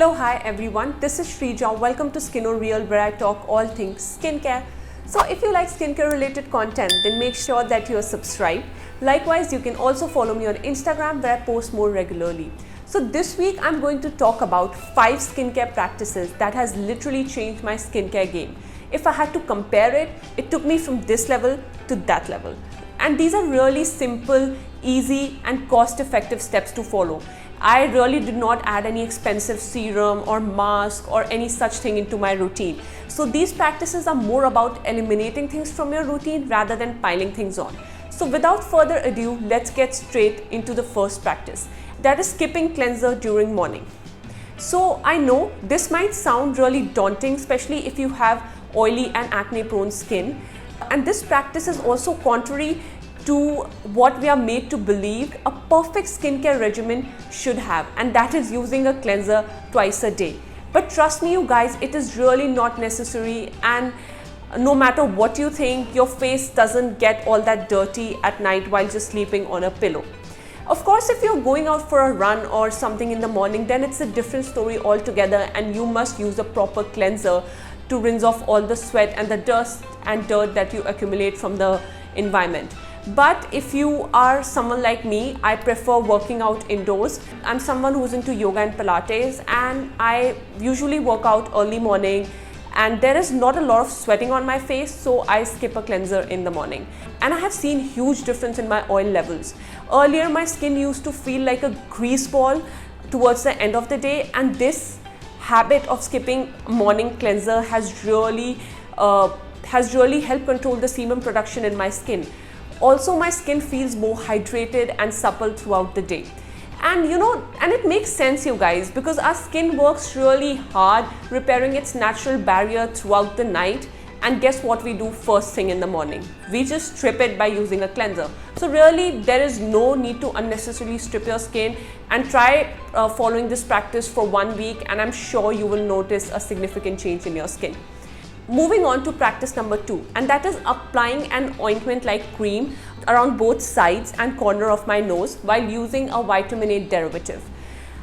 Hello, hi everyone. This is Shrija. Welcome to Skin on Real, where I talk all things skincare. So if you like skincare related content, then make sure that you are subscribed. Likewise, you can also follow me on Instagram, where I post more regularly. So this week I'm going to talk about 5 skincare practices that has literally changed my skincare game. If I had to compare it, it took me from this level to that level. And these are really simple, easy and cost-effective steps to follow. I really did not add any expensive serum or mask or any such thing into my routine. So these practices are more about eliminating things from your routine rather than piling things on. So without further ado, let's get straight into the first practice. That is skipping cleanser during morning. So I know this might sound really daunting, especially if you have oily and acne prone skin. And this practice is also contrary to what we are made to believe a perfect skincare regimen should have, and that is using a cleanser twice a day. But trust me you guys, it is really not necessary, and no matter what you think, your face doesn't get all that dirty at night while just sleeping on a pillow. Of course, if you're going out for a run or something in the morning, then it's a different story altogether, and you must use a proper cleanser to rinse off all the sweat and the dust and dirt that you accumulate from the environment. But if you are someone like me, I prefer working out indoors. I'm someone who's into yoga and Pilates, and I usually work out early morning, and there is not a lot of sweating on my face, so I skip a cleanser in the morning. And I have seen huge difference in my oil levels. Earlier, my skin used to feel like a grease ball towards the end of the day, and this habit of skipping morning cleanser has really helped control the sebum production in my skin. Also, my skin feels more hydrated and supple throughout the day. And it makes sense, you guys, because our skin works really hard repairing its natural barrier throughout the night. And guess what we do first thing in the morning? We just strip it by using a cleanser. So really, there is no need to unnecessarily strip your skin, and try following this practice for 1 week, and I'm sure you will notice a significant change in your skin. Moving on to practice number 2, and that is applying an ointment like cream around both sides and corner of my nose while using a vitamin A derivative.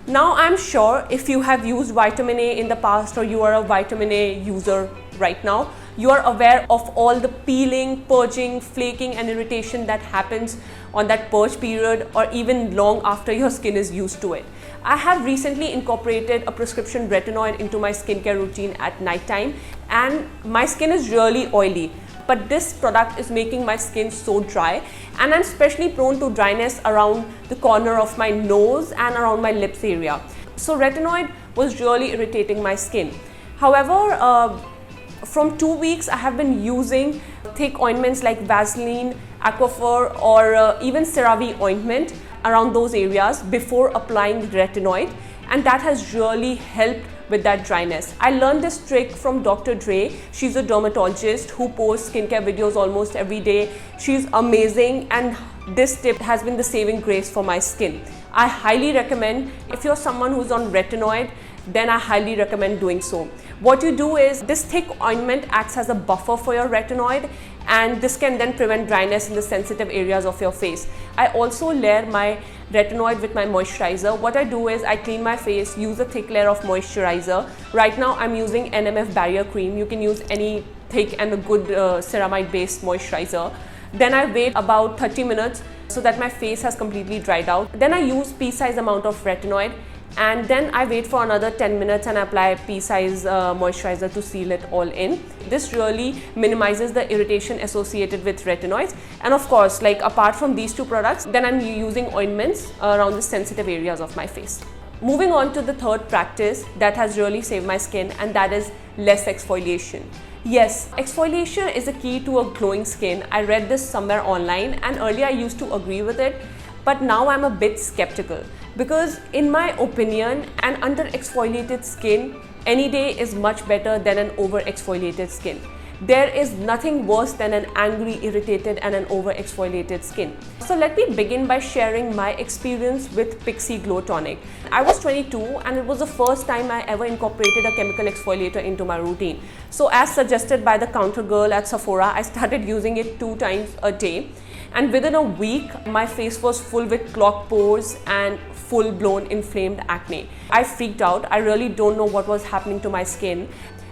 Now I'm sure if you have used vitamin A in the past, or you are a vitamin A user right now, you are aware of all the peeling, purging, flaking and irritation that happens on that purge period, or even long after your skin is used to it. I have recently incorporated a prescription retinoid into my skincare routine at night time, and my skin is really oily. But this product is making my skin so dry, and I'm especially prone to dryness around the corner of my nose and around my lips area. So retinoid was really irritating my skin. However, from 2 weeks I have been using thick ointments like Vaseline, Aquaphor or even CeraVe ointment around those areas before applying retinoid, and that has really helped with that dryness. I learned this trick from Dr. Dre. She's a dermatologist who posts skincare videos almost every day. She's amazing, and this tip has been the saving grace for my skin. I highly recommend, if you're someone who's on retinoid, then I highly recommend doing so. What you do is, this thick ointment acts as a buffer for your retinoid, and this can then prevent dryness in the sensitive areas of your face. I also layer my retinoid with my moisturizer. What I do is, I clean my face, use a thick layer of moisturizer. Right now I'm using NMF barrier cream. You can use any thick and a good ceramide based moisturizer. Then I wait about 30 minutes so that my face has completely dried out. Then I use pea-sized amount of retinoid, and then I wait for another 10 minutes and apply pea-size moisturizer to seal it all in. This really minimizes the irritation associated with retinoids. And of course, like apart from these 2 products, then I'm using ointments around the sensitive areas of my face. Moving on to the third practice that has really saved my skin, and that is less exfoliation. Yes, exfoliation is a key to a glowing skin. I read this somewhere online, and earlier I used to agree with it, but now I'm a bit skeptical, because in my opinion, an under exfoliated skin any day is much better than an over exfoliated skin. there is nothing worse than an angry, irritated and an over exfoliated skin. So let me begin by sharing my experience with Pixi Glow Tonic. I was 22 and it was the first time I ever incorporated a chemical exfoliator into my routine. So as suggested by the counter girl at Sephora, I started using it 2 times a day. And within a week, my face was full with clogged pores and full-blown inflamed acne. I freaked out. I really don't know what was happening to my skin.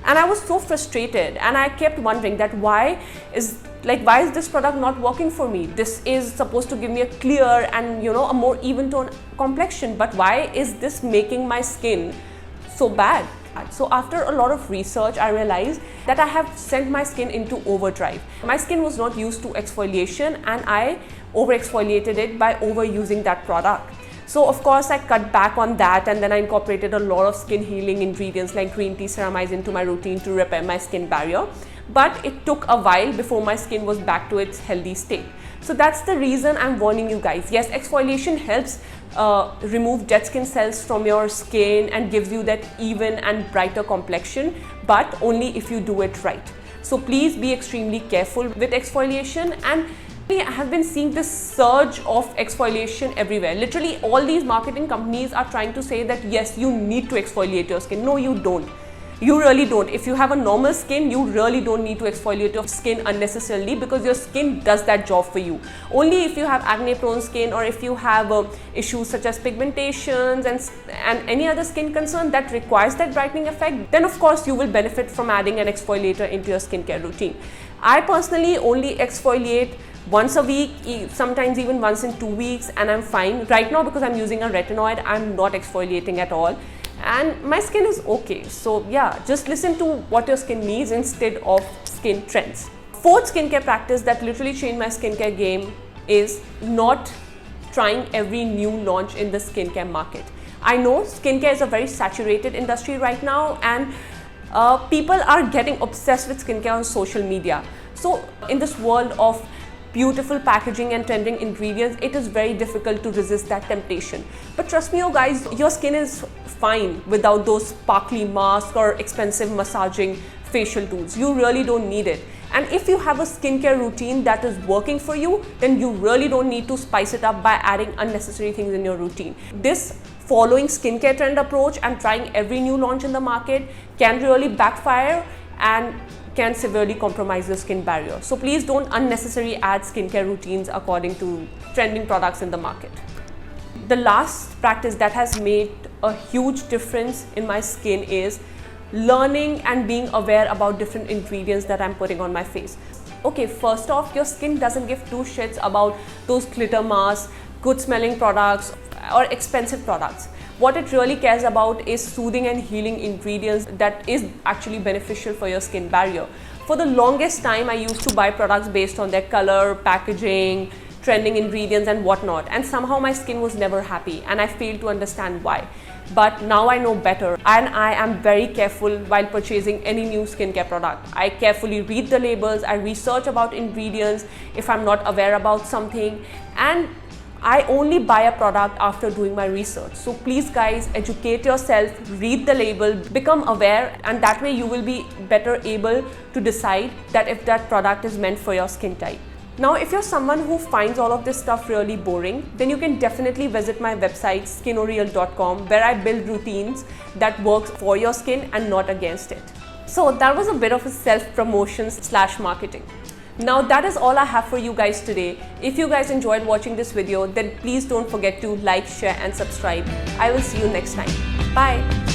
And I was so frustrated, and I kept wondering that why is this product not working for me? This is supposed to give me a clear and a more even tone complexion, but why is this making my skin so bad? So after a lot of research, I realized that I have sent my skin into overdrive. My skin was not used to exfoliation and I over exfoliated it by overusing that product. So of course I cut back on that, and then I incorporated a lot of skin healing ingredients like green tea ceramides into my routine to repair my skin barrier. But it took a while before my skin was back to its healthy state. So that's the reason I'm warning you guys. Yes, exfoliation helps remove dead skin cells from your skin and gives you that even and brighter complexion, but only if you do it right. So please be extremely careful with exfoliation. And I have been seeing this surge of exfoliation everywhere. Literally all these marketing companies are trying to say that yes, you need to exfoliate your skin. No, you don't. You really don't. If you have a normal skin, you really don't need to exfoliate your skin unnecessarily, because your skin does that job for you. Only if you have acne prone skin, or if you have issues such as pigmentations and any other skin concern that requires that brightening effect, then of course you will benefit from adding an exfoliator into your skincare routine. I personally only exfoliate once a week, sometimes even once in 2 weeks, and I'm fine. Right now, because I'm using a retinoid, I'm not exfoliating at all. And my skin is okay. So yeah, just listen to what your skin needs instead of skin trends. Fourth skincare practice that literally changed my skincare game is not trying every new launch in the skincare market. I know skincare is a very saturated industry right now, and people are getting obsessed with skincare on social media. So in this world of beautiful packaging and trending ingredients, it is very difficult to resist that temptation. But trust me, you guys, your skin is fine without those sparkly masks or expensive massaging facial tools. You really don't need it. And if you have a skincare routine that is working for you, then you really don't need to spice it up by adding unnecessary things in your routine. This following skincare trend approach and trying every new launch in the market can really backfire and can severely compromise your skin barrier. So please don't unnecessarily add skincare routines according to trending products in the market. The last practice that has made a huge difference in my skin is learning and being aware about different ingredients that I'm putting on my face. Okay, first off, your skin doesn't give 2 shits about those glitter masks, good smelling products or expensive products. What it really cares about is soothing and healing ingredients that is actually beneficial for your skin barrier. For the longest time, I used to buy products based on their color, packaging, trending ingredients and whatnot, and somehow my skin was never happy, and I failed to understand why. But now I know better, and I am very careful while purchasing any new skincare product. I carefully read the labels, I research about ingredients if I'm not aware about something, and I only buy a product after doing my research. So please guys, educate yourself, read the label, become aware, and that way you will be better able to decide that if that product is meant for your skin type. Now, if you're someone who finds all of this stuff really boring, then you can definitely visit my website skinoreal.com, where I build routines that works for your skin and not against it. So that was a bit of a self-promotion / marketing. Now that is all I have for you guys today. If you guys enjoyed watching this video, then please don't forget to like, share and subscribe. I will see you next time. Bye.